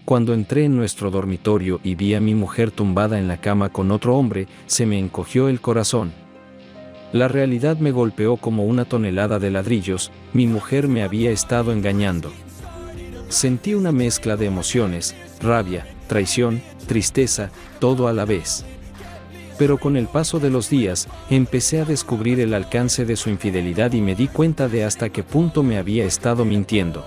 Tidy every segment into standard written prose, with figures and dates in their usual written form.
Cuando entré en nuestro dormitorio y vi a mi mujer tumbada en la cama con otro hombre, se me encogió el corazón. La realidad me golpeó como una tonelada de ladrillos. Mi mujer me había estado engañando. Sentí una mezcla de emociones, rabia, traición, tristeza, todo a la vez. Pero con el paso de los días, empecé a descubrir el alcance de su infidelidad y me di cuenta de hasta qué punto me había estado mintiendo.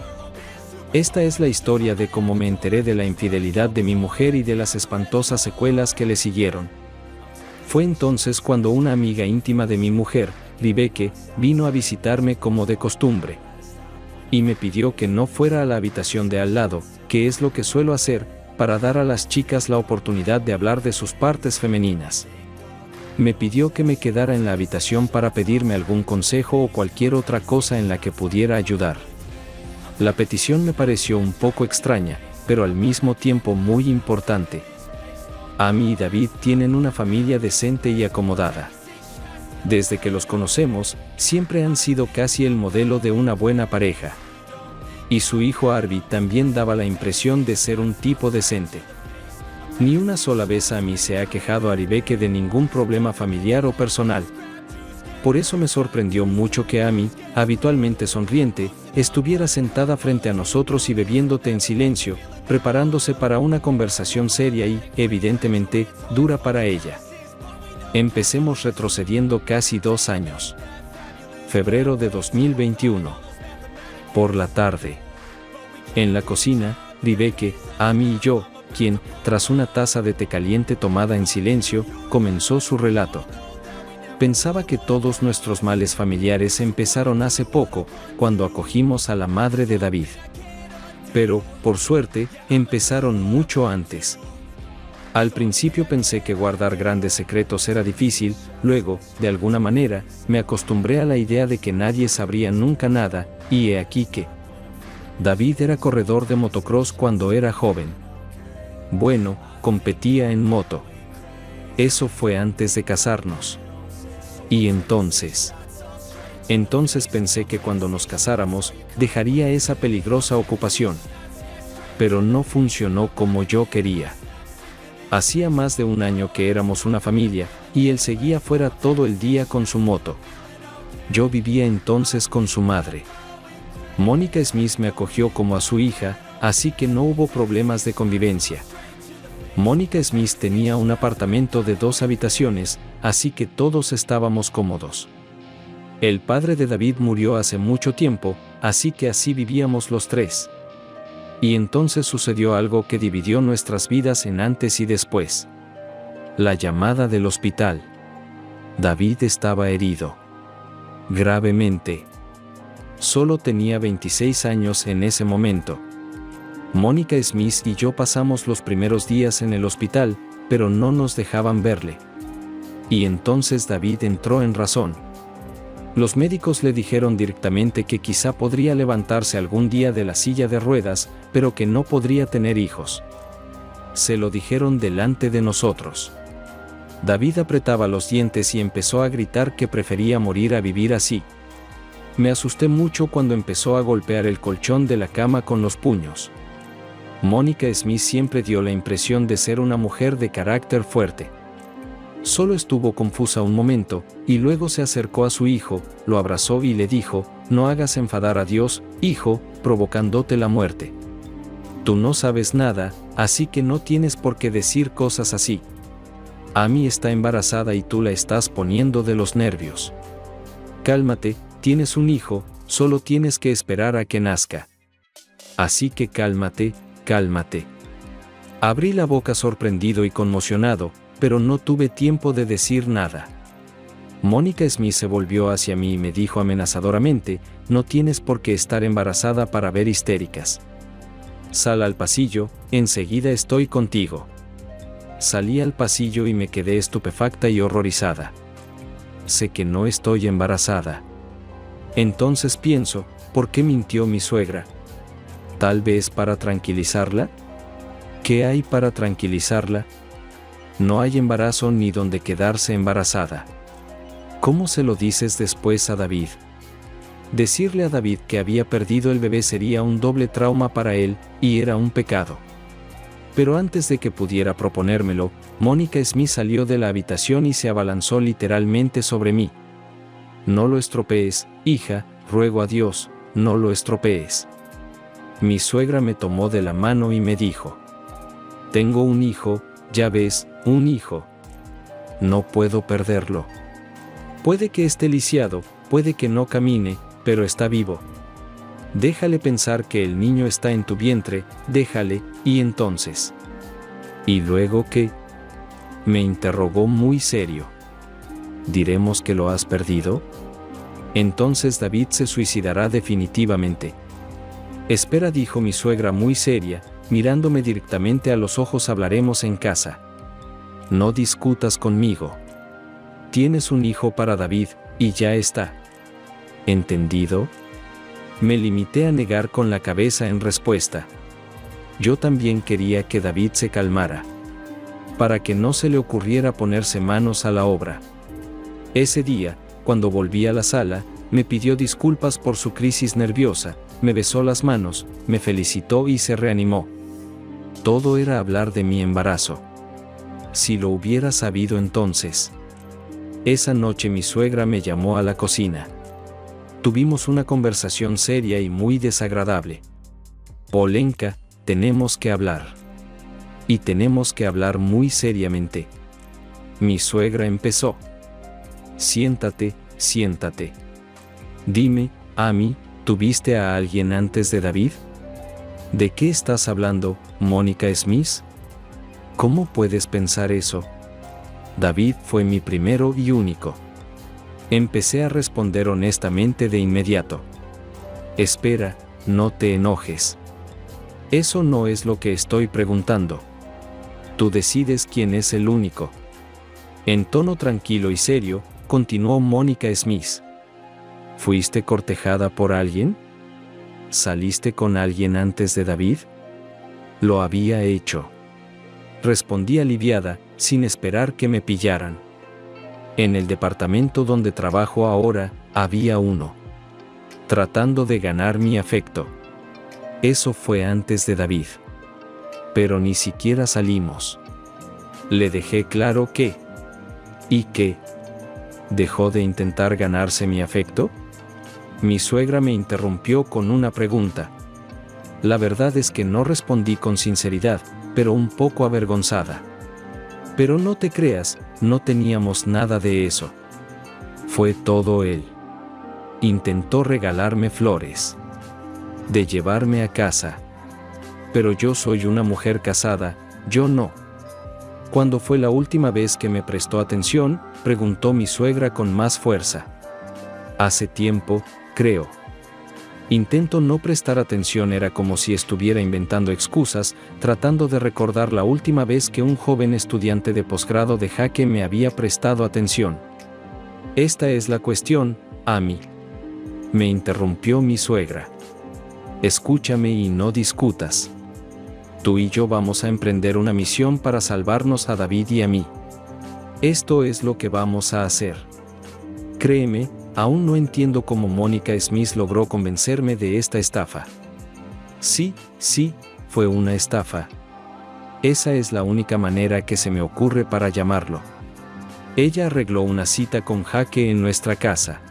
Esta es la historia de cómo me enteré de la infidelidad de mi mujer y de las espantosas secuelas que le siguieron. Fue entonces cuando una amiga íntima de mi mujer, Rebecca, vino a visitarme como de costumbre. Y me pidió que no fuera a la habitación de al lado, que es lo que suelo hacer, para dar a las chicas la oportunidad de hablar de sus partes femeninas. Me pidió que me quedara en la habitación para pedirme algún consejo o cualquier otra cosa en la que pudiera ayudar. La petición me pareció un poco extraña, pero al mismo tiempo muy importante. Amy y David tienen una familia decente y acomodada. Desde que los conocemos, siempre han sido casi el modelo de una buena pareja. Y su hijo Harvey también daba la impresión de ser un tipo decente. Ni una sola vez Amy se ha quejado a Rebecca de ningún problema familiar o personal. Por eso me sorprendió mucho que Amy, habitualmente sonriente, estuviera sentada frente a nosotros y bebiendo té en silencio, preparándose para una conversación seria y, evidentemente, dura para ella. Empecemos retrocediendo casi 2 años. Febrero de 2021. Por la tarde. En la cocina, Rebecca, Amy y yo, quien, tras una taza de té caliente tomada en silencio, comenzó su relato. Pensaba que todos nuestros males familiares empezaron hace poco, cuando acogimos a la madre de David. Pero, por suerte, empezaron mucho antes. Al principio pensé que guardar grandes secretos era difícil, luego, de alguna manera, me acostumbré a la idea de que nadie sabría nunca nada, y he aquí que David era corredor de motocross cuando era joven. Bueno, competía en moto. Eso fue antes de casarnos. Y entonces pensé que cuando nos casáramos, dejaría esa peligrosa ocupación. Pero no funcionó como yo quería. Hacía más de 1 año que éramos una familia, y él seguía fuera todo el día con su moto. Yo vivía entonces con su madre. Mónica Smith me acogió como a su hija, así que no hubo problemas de convivencia. Mónica Smith tenía un apartamento de 2 habitaciones, así que todos estábamos cómodos. El padre de David murió hace mucho tiempo, así que así vivíamos los 3. Y entonces sucedió algo que dividió nuestras vidas en antes y después. La llamada del hospital. David estaba herido. Gravemente. Solo tenía 26 años en ese momento. Mónica Smith y yo pasamos los primeros días en el hospital, pero no nos dejaban verle. Y entonces David entró en razón. Los médicos le dijeron directamente que quizá podría levantarse algún día de la silla de ruedas, pero que no podría tener hijos. Se lo dijeron delante de nosotros. David apretaba los dientes y empezó a gritar que prefería morir a vivir así. Me asusté mucho cuando empezó a golpear el colchón de la cama con los puños. Mónica Smith siempre dio la impresión de ser una mujer de carácter fuerte. Solo estuvo confusa un momento, y luego se acercó a su hijo, lo abrazó y le dijo: «No hagas enfadar a Dios, hijo, provocándote la muerte. Tú no sabes nada, así que no tienes por qué decir cosas así. Amy está embarazada y tú la estás poniendo de los nervios. Cálmate, tienes un hijo, solo tienes que esperar a que nazca. Así que cálmate, cálmate». Abrí la boca sorprendido y conmocionado, pero no tuve tiempo de decir nada. Mónica Smith se volvió hacia mí y me dijo amenazadoramente: «No tienes por qué estar embarazada para ver histéricas. Sal al pasillo, enseguida estoy contigo». Salí al pasillo y me quedé estupefacta y horrorizada. Sé que no estoy embarazada. Entonces pienso: ¿por qué mintió mi suegra? ¿Tal vez para tranquilizarla? ¿Qué hay para tranquilizarla? No hay embarazo ni donde quedarse embarazada. ¿Cómo se lo dices después a David? Decirle a David que había perdido el bebé sería un doble trauma para él, y era un pecado. Pero antes de que pudiera proponérmelo, Mónica Smith salió de la habitación y se abalanzó literalmente sobre mí. No lo estropees, hija, ruego a Dios, no lo estropees. Mi suegra me tomó de la mano y me dijo: tengo un hijo, ya ves, un hijo. No puedo perderlo. Puede que esté lisiado, puede que no camine, pero está vivo. Déjale pensar que el niño está en tu vientre, déjale, y entonces. ¿Y luego qué? Me interrogó muy serio. ¿Diremos que lo has perdido? Entonces David se suicidará definitivamente. Espera, dijo mi suegra muy seria, mirándome directamente a los ojos. Hablaremos en casa. No discutas conmigo. Tienes un hijo para David, y ya está. ¿Entendido? Me limité a negar con la cabeza en respuesta. Yo también quería que David se calmara, para que no se le ocurriera ponerse manos a la obra. Ese día, cuando volví a la sala, me pidió disculpas por su crisis nerviosa, me besó las manos, me felicitó y se reanimó. Todo era hablar de mi embarazo. Si lo hubiera sabido entonces. Esa noche mi suegra me llamó a la cocina. Tuvimos una conversación seria y muy desagradable. Olenka, tenemos que hablar. Y tenemos que hablar muy seriamente. Mi suegra empezó. Siéntate, siéntate. Dime, Amy, ¿tuviste a alguien antes de David? ¿De qué estás hablando, Mónica Smith? ¿Cómo puedes pensar eso? David fue mi primero y único. Empecé a responder honestamente de inmediato. Espera, no te enojes. Eso no es lo que estoy preguntando. Tú decides quién es el único. En tono tranquilo y serio, continuó Mónica Smith. ¿Fuiste cortejada por alguien? ¿Saliste con alguien antes de David? Lo había hecho. Respondí aliviada, sin esperar que me pillaran. En el departamento donde trabajo ahora, había uno. Tratando de ganar mi afecto. Eso fue antes de David. Pero ni siquiera salimos. Le dejé claro que... ¿Y qué? ¿Dejó de intentar ganarse mi afecto? Mi suegra me interrumpió con una pregunta. La verdad es que no respondí con sinceridad, pero un poco avergonzada. Pero no te creas, no teníamos nada de eso. Fue todo él. Intentó regalarme flores. De llevarme a casa. Pero yo soy una mujer casada, yo no. ¿Cuándo fue la última vez que me prestó atención?, preguntó mi suegra con más fuerza. Hace tiempo, creo. Intento no prestar atención. Era como si estuviera inventando excusas, tratando de recordar la última vez que un joven estudiante de posgrado de Jaque me había prestado atención. Esta es la cuestión, Amy. Me interrumpió mi suegra. Escúchame y no discutas. Tú y yo vamos a emprender una misión para salvarnos a David y a mí. Esto es lo que vamos a hacer. Créeme, aún no entiendo cómo Mónica Smith logró convencerme de esta estafa. Sí, fue una estafa. Esa es la única manera que se me ocurre para llamarlo. Ella arregló una cita con Jaque en nuestra casa.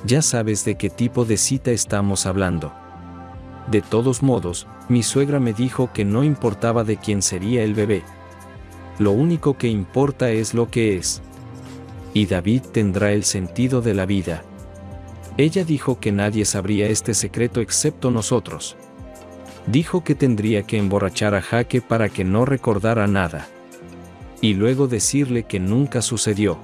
Ya sabes de qué tipo de cita estamos hablando. De todos modos, mi suegra me dijo que no importaba de quién sería el bebé. Lo único que importa es lo que es. Y David tendrá el sentido de la vida. Ella dijo que nadie sabría este secreto excepto nosotros. Dijo que tendría que emborrachar a Jaque para que no recordara nada. Y luego decirle que nunca sucedió.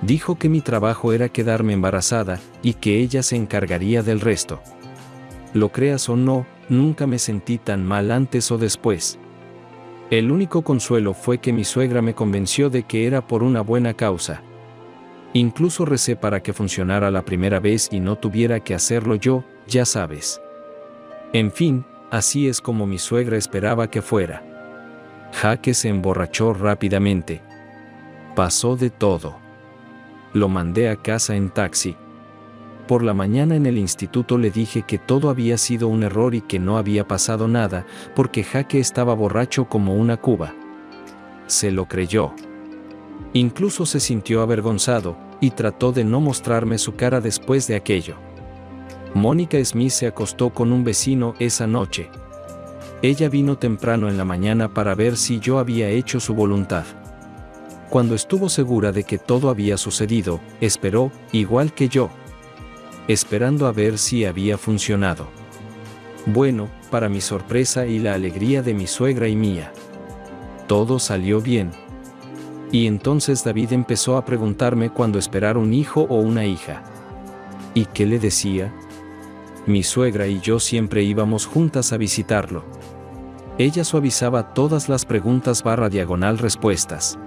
Dijo que mi trabajo era quedarme embarazada y que ella se encargaría del resto. Lo creas o no, nunca me sentí tan mal antes o después. El único consuelo fue que mi suegra me convenció de que era por una buena causa. Incluso recé para que funcionara la primera vez y no tuviera que hacerlo yo, ya sabes. En fin, así es como mi suegra esperaba que fuera. Jaque se emborrachó rápidamente. Pasó de todo. Lo mandé a casa en taxi. Por la mañana en el instituto le dije que todo había sido un error y que no había pasado nada, porque Jaque estaba borracho como una cuba. Se lo creyó. Incluso se sintió avergonzado, y trató de no mostrarme su cara después de aquello. Mónica Smith se acostó con un vecino esa noche. Ella vino temprano en la mañana para ver si yo había hecho su voluntad. Cuando estuvo segura de que todo había sucedido, esperó, igual que yo, esperando a ver si había funcionado. Bueno, para mi sorpresa y la alegría de mi suegra y mía, todo salió bien. Y entonces David empezó a preguntarme cuándo esperar un hijo o una hija. ¿Y qué le decía? Mi suegra y yo siempre íbamos juntas a visitarlo. Ella suavizaba todas las preguntas / respuestas.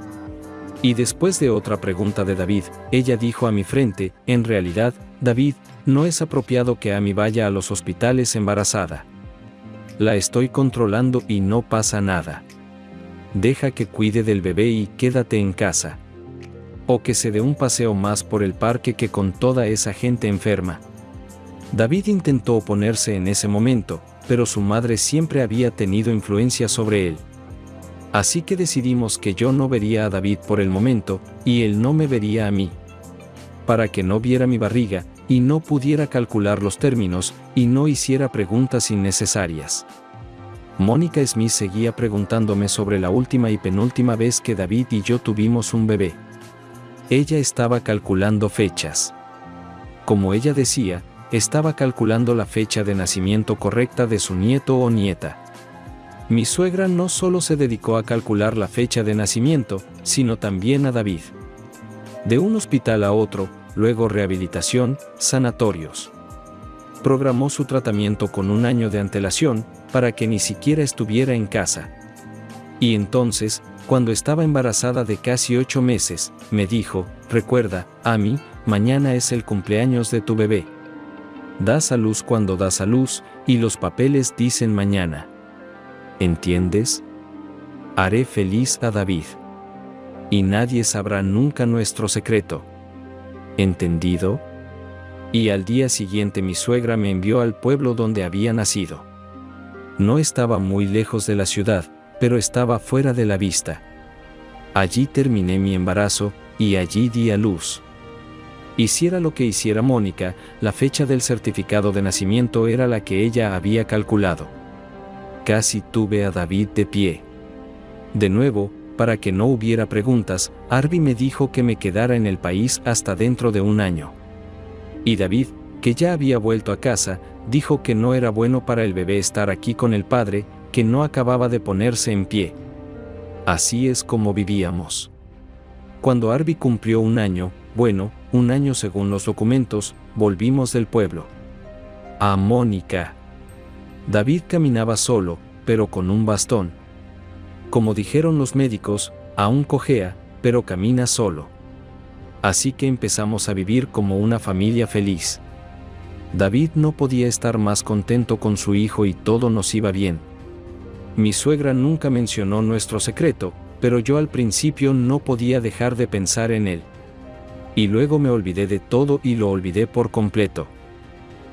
Y después de otra pregunta de David, ella dijo a mi frente, en realidad, David, no es apropiado que Amy vaya a los hospitales embarazada. La estoy controlando y no pasa nada. Deja que cuide del bebé y quédate en casa. O que se dé un paseo más por el parque que con toda esa gente enferma. David intentó oponerse en ese momento, pero su madre siempre había tenido influencia sobre él. Así que decidimos que yo no vería a David por el momento, y él no me vería a mí. Para que no viera mi barriga, y no pudiera calcular los términos, y no hiciera preguntas innecesarias. Mónica Smith seguía preguntándome sobre la última y penúltima vez que David y yo tuvimos un bebé. Ella estaba calculando fechas. Como ella decía, estaba calculando la fecha de nacimiento correcta de su nieto o nieta. Mi suegra no solo se dedicó a calcular la fecha de nacimiento, sino también a David. De un hospital a otro, luego rehabilitación, sanatorios. Programó su tratamiento con un año de antelación, para que ni siquiera estuviera en casa. Y entonces, cuando estaba embarazada de casi 8 meses, me dijo, recuerda, Amy, mañana es el cumpleaños de tu bebé. Das a luz cuando das a luz, y los papeles dicen mañana. ¿Entiendes? Haré feliz a David. Y nadie sabrá nunca nuestro secreto. ¿Entendido? Y al día siguiente mi suegra me envió al pueblo donde había nacido. No estaba muy lejos de la ciudad, pero estaba fuera de la vista. Allí terminé mi embarazo, y allí di a luz. Hiciera lo que hiciera Mónica, la fecha del certificado de nacimiento era la que ella había calculado. Casi tuve a David de pie. De nuevo, para que no hubiera preguntas, Arby me dijo que me quedara en el país hasta dentro de un año. Y David, que ya había vuelto a casa, dijo que no era bueno para el bebé estar aquí con el padre, que no acababa de ponerse en pie. Así es como vivíamos. Cuando Arby cumplió un año, bueno, un año según los documentos, volvimos del pueblo. A Mónica. David caminaba solo, pero con un bastón. Como dijeron los médicos, aún cojea, pero camina solo. Así que empezamos a vivir como una familia feliz. David no podía estar más contento con su hijo y todo nos iba bien. Mi suegra nunca mencionó nuestro secreto, pero yo al principio no podía dejar de pensar en él. Y luego me olvidé de todo y lo olvidé por completo.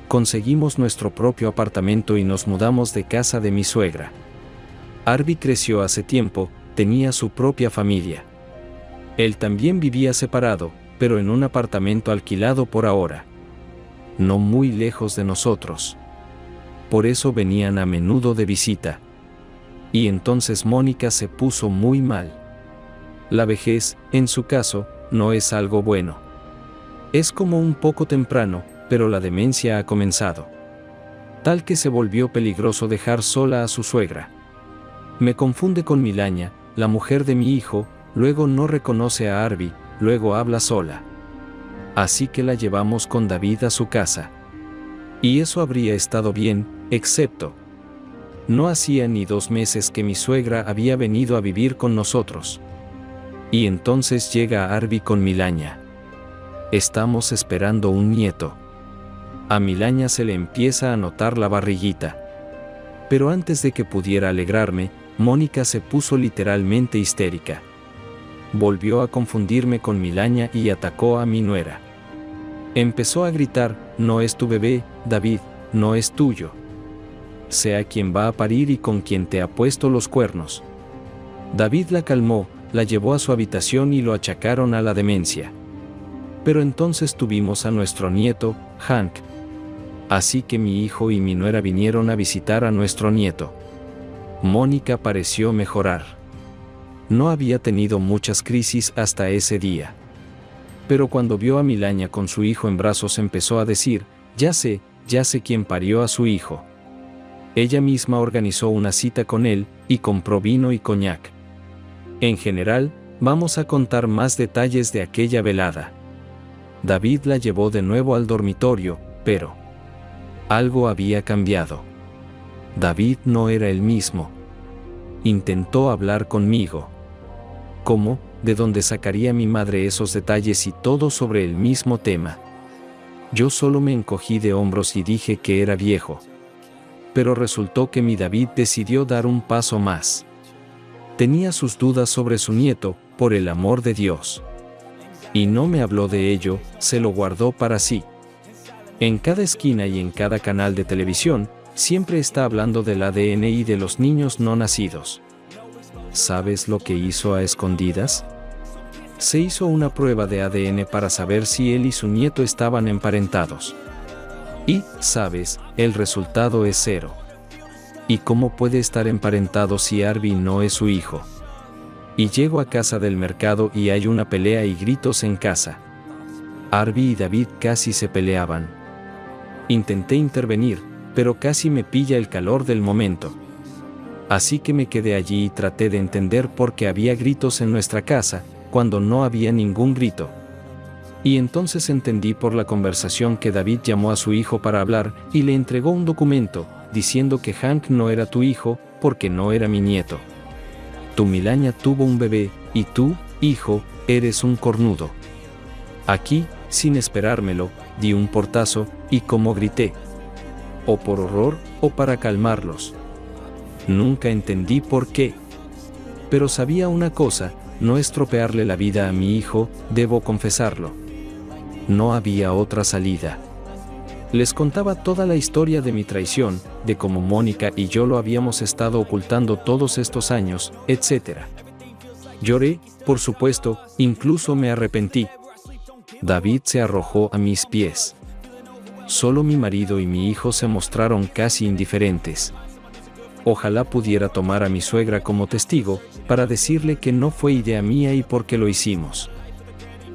Conseguimos nuestro propio apartamento y nos mudamos de casa de mi suegra. Arby creció hace tiempo, tenía su propia familia. Él también vivía separado, pero en un apartamento alquilado por ahora. No muy lejos de nosotros. Por eso venían a menudo de visita. Y entonces Mónica se puso muy mal. La vejez, en su caso, no es algo bueno. Es como un poco temprano, pero la demencia ha comenzado. Tal que se volvió peligroso dejar sola a su suegra. Me confunde con Milania, la mujer de mi hijo, luego no reconoce a Arby, luego habla sola. Así que la llevamos con David a su casa. Y eso habría estado bien, excepto. No hacía ni 2 meses que mi suegra había venido a vivir con nosotros. Y entonces llega Arby con Milania. Estamos esperando un nieto. A Milania se le empieza a notar la barriguita. Pero antes de que pudiera alegrarme, Mónica se puso literalmente histérica. Volvió a confundirme con Milania y atacó a mi nuera. Empezó a gritar, no es tu bebé, David, no es tuyo. Sea quien va a parir y con quien te ha puesto los cuernos. David la calmó, la llevó a su habitación y lo achacaron a la demencia. Pero entonces tuvimos a nuestro nieto, Hank. Así que mi hijo y mi nuera vinieron a visitar a nuestro nieto. Mónica pareció mejorar. No había tenido muchas crisis hasta ese día. Pero cuando vio a Milagna con su hijo en brazos empezó a decir, ya sé quién parió a su hijo. Ella misma organizó una cita con él, y compró vino y coñac. En general, vamos a contar más detalles de aquella velada. David la llevó de nuevo al dormitorio, pero algo había cambiado. David no era el mismo. Intentó hablar conmigo. ¿Cómo? ¿De dónde sacaría mi madre esos detalles y todo sobre el mismo tema? Yo solo me encogí de hombros y dije que era viejo. Pero resultó que mi David decidió dar un paso más. Tenía sus dudas sobre su nieto, por el amor de Dios. Y no me habló de ello, se lo guardó para sí. En cada esquina y en cada canal de televisión, siempre está hablando del ADN y de los niños no nacidos. ¿Sabes lo que hizo a escondidas? Se hizo una prueba de ADN para saber si él y su nieto estaban emparentados. Y, ¿sabes? El resultado es 0. ¿Y cómo puede estar emparentado si Arby no es su hijo? Y llego a casa del mercado y hay una pelea y gritos en casa. Arby y David casi se peleaban. Intenté intervenir, pero casi me pilla el calor del momento. Así que me quedé allí y traté de entender por qué había gritos en nuestra casa, cuando no había ningún grito. Y entonces entendí por la conversación que David llamó a su hijo para hablar y le entregó un documento, diciendo que Hank no era tu hijo, porque no era mi nieto. Tu Milagna tuvo un bebé, y tú, hijo, eres un cornudo. Aquí, sin esperármelo, di un portazo, y como grité. O por horror, o para calmarlos. Nunca entendí por qué. Pero sabía una cosa, no estropearle la vida a mi hijo, debo confesarlo. No había otra salida. Les contaba toda la historia de mi traición, de cómo Mónica y yo lo habíamos estado ocultando todos estos años, etc. Lloré, por supuesto, incluso me arrepentí. David se arrojó a mis pies. Solo mi marido y mi hijo se mostraron casi indiferentes. Ojalá pudiera tomar a mi suegra como testigo, para decirle que no fue idea mía y por qué lo hicimos.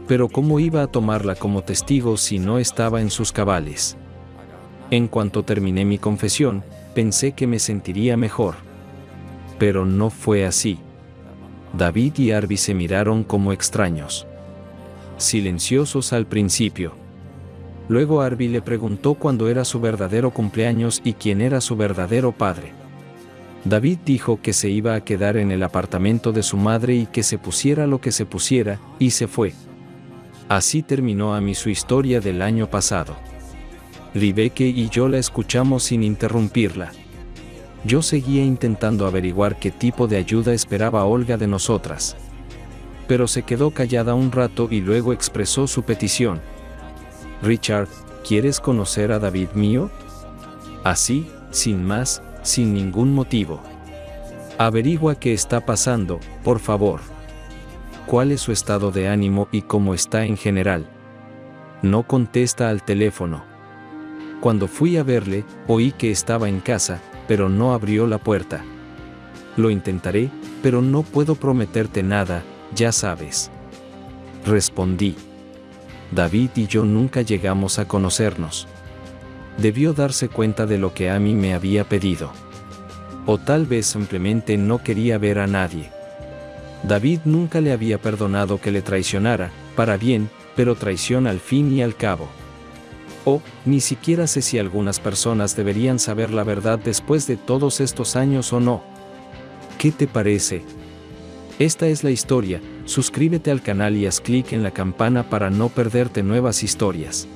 Pero ¿cómo iba a tomarla como testigo si no estaba en sus cabales? En cuanto terminé mi confesión, pensé que me sentiría mejor. Pero no fue así. David y Arby se miraron como extraños. Silenciosos al principio. Luego Arby le preguntó cuándo era su verdadero cumpleaños y quién era su verdadero padre. David dijo que se iba a quedar en el apartamento de su madre y que se pusiera lo que se pusiera, y se fue. Así terminó a mí su historia del año pasado. Rebecca y yo la escuchamos sin interrumpirla. Yo seguía intentando averiguar qué tipo de ayuda esperaba Olga de nosotras. Pero se quedó callada un rato y luego expresó su petición. Richard, ¿quieres conocer a David mío? Así, sin más, sin ningún motivo. Averigua qué está pasando, por favor. ¿Cuál es su estado de ánimo y cómo está en general? No contesta al teléfono. Cuando fui a verle, oí que estaba en casa, pero no abrió la puerta. Lo intentaré, pero no puedo prometerte nada, ya sabes. Respondí. David y yo nunca llegamos a conocernos. Debió darse cuenta de lo que Amy me había pedido. O tal vez simplemente no quería ver a nadie. David nunca le había perdonado que le traicionara, para bien, pero traición al fin y al cabo. Ni siquiera sé si algunas personas deberían saber la verdad después de todos estos años o no. ¿Qué te parece? Esta es la historia, suscríbete al canal y haz clic en la campana para no perderte nuevas historias.